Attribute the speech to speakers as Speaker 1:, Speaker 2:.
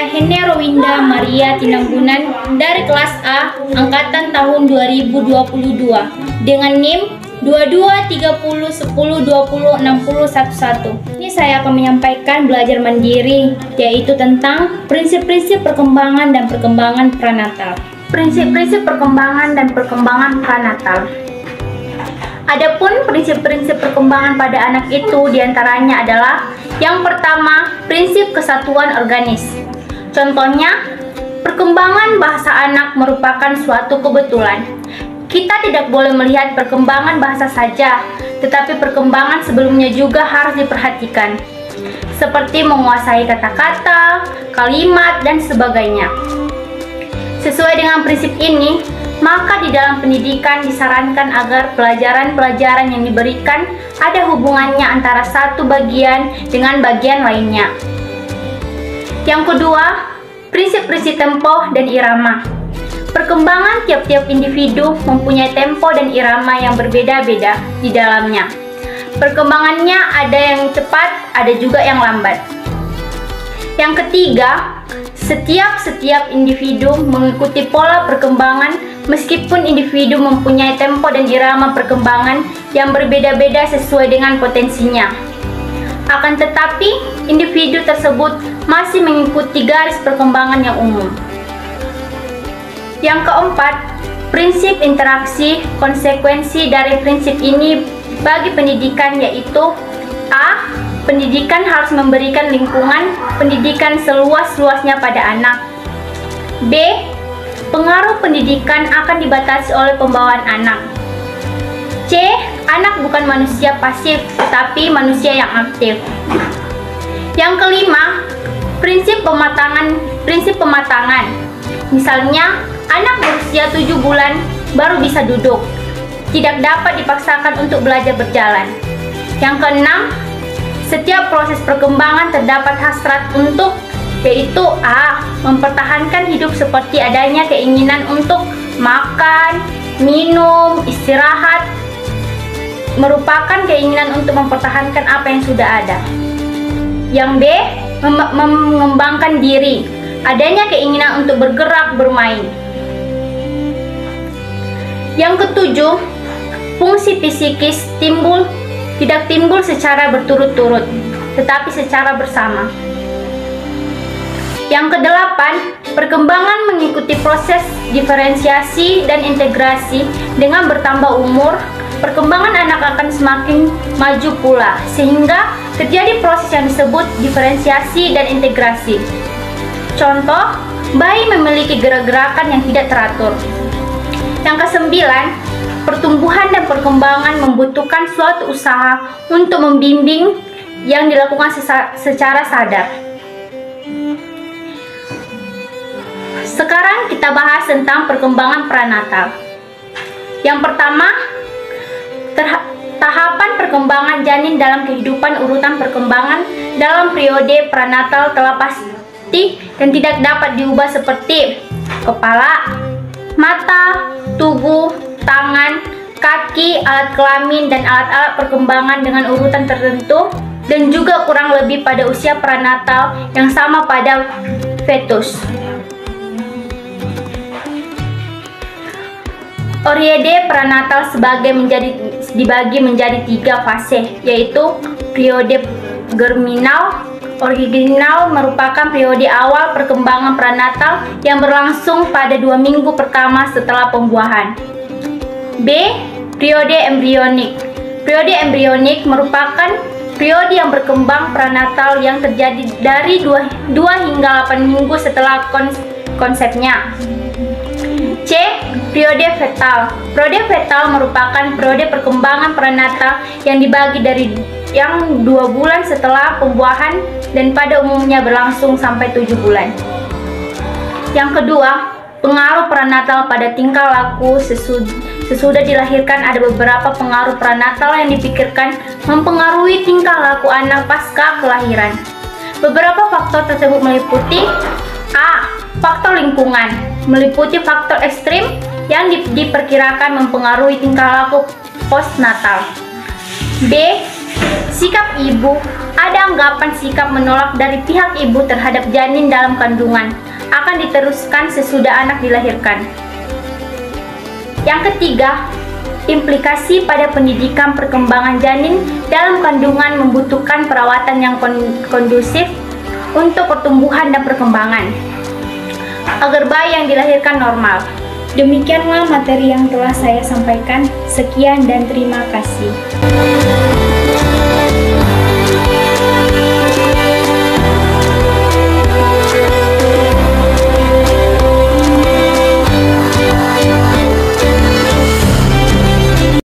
Speaker 1: Saya Hene Rowinda Maria Tinambunan dari kelas A angkatan tahun 2022 dengan NIM 223010206011. Ini saya akan menyampaikan belajar mandiri, yaitu tentang prinsip-prinsip perkembangan dan perkembangan pranatal. Prinsip-prinsip perkembangan dan perkembangan pranatal. Adapun prinsip-prinsip perkembangan pada anak itu diantaranya adalah yang pertama, prinsip kesatuan organis. Contohnya, perkembangan bahasa anak merupakan suatu kebetulan. Kita tidak boleh melihat perkembangan bahasa saja, tetapi perkembangan sebelumnya juga harus diperhatikan, seperti menguasai kata-kata, kalimat, dan sebagainya. Sesuai dengan prinsip ini, maka di dalam pendidikan disarankan agar pelajaran-pelajaran yang diberikan ada hubungannya antara satu bagian dengan bagian lainnya. Yang kedua, prinsip-prinsip tempo dan irama. Perkembangan tiap-tiap individu mempunyai tempo dan irama yang berbeda-beda di dalamnya. Perkembangannya ada yang cepat, ada juga yang lambat. Yang ketiga, setiap individu mengikuti pola perkembangan meskipun individu mempunyai tempo dan irama perkembangan yang berbeda-beda sesuai dengan potensinya. Akan tetapi, individu tersebut masih mengikuti garis perkembangan yang umum. Yang keempat, prinsip interaksi. Konsekuensi dari prinsip ini bagi pendidikan yaitu A. Pendidikan harus memberikan lingkungan pendidikan seluas-luasnya pada anak. B. Pengaruh pendidikan akan dibatasi oleh pembawaan anak. C. Anak bukan manusia pasif, tetapi manusia yang aktif. Yang kelima, prinsip pematangan. Misalnya, anak berusia 7 bulan baru bisa duduk, tidak dapat dipaksakan untuk belajar berjalan. Yang keenam, setiap proses perkembangan terdapat hasrat untuk, yaitu A. Mempertahankan hidup seperti adanya keinginan untuk makan, minum, istirahat, merupakan keinginan untuk mempertahankan apa yang sudah ada. Yang B. Mengembangkan diri, adanya keinginan untuk bergerak, bermain. Yang ketujuh, fungsi psikis tidak timbul secara berturut-turut, tetapi secara bersama. Yang kedelapan, perkembangan mengikuti proses diferensiasi dan integrasi. Dengan bertambah umur, perkembangan anak akan semakin maju pula, sehingga terjadi proses yang disebut diferensiasi dan integrasi. Contoh, bayi memiliki gerak-gerakan yang tidak teratur. Yang kesembilan, pertumbuhan dan perkembangan membutuhkan suatu usaha untuk membimbing yang dilakukan secara sadar. Sekarang kita bahas tentang perkembangan pranatal. Yang pertama, tahapan perkembangan janin dalam kehidupan. Urutan perkembangan dalam periode pranatal telah pasti dan tidak dapat diubah seperti kepala, mata, tubuh, tangan, kaki, alat kelamin, dan alat-alat perkembangan dengan urutan tertentu, dan juga kurang lebih pada usia pranatal yang sama pada fetus. Periode pranatal dibagi menjadi 3 fase, yaitu periode germinal. Original merupakan periode awal perkembangan pranatal yang berlangsung pada 2 minggu pertama setelah pembuahan. B. Periode embrionik. Periode embrionik merupakan periode yang berkembang pranatal yang terjadi dari 2 hingga 8 minggu setelah konsepnya. C. Periode fetal. Periode fetal merupakan periode perkembangan pranatal yang dibagi dari yang 2 bulan setelah pembuahan dan pada umumnya berlangsung sampai 7 bulan. Yang kedua, pengaruh pranatal pada tingkah laku sesudah dilahirkan. Ada beberapa pengaruh pranatal yang dipikirkan mempengaruhi tingkah laku anak pasca kelahiran. Beberapa faktor tersebut meliputi A. Faktor lingkungan, meliputi faktor ekstrim yang diperkirakan mempengaruhi tingkah laku postnatal. B. Sikap ibu. Ada anggapan sikap menolak dari pihak ibu terhadap janin dalam kandungan akan diteruskan sesudah anak dilahirkan. Yang ketiga, implikasi pada pendidikan perkembangan janin dalam kandungan membutuhkan perawatan yang kondusif untuk pertumbuhan dan perkembangan agar bayi yang dilahirkan normal. Demikianlah materi yang telah saya sampaikan. Sekian dan terima kasih.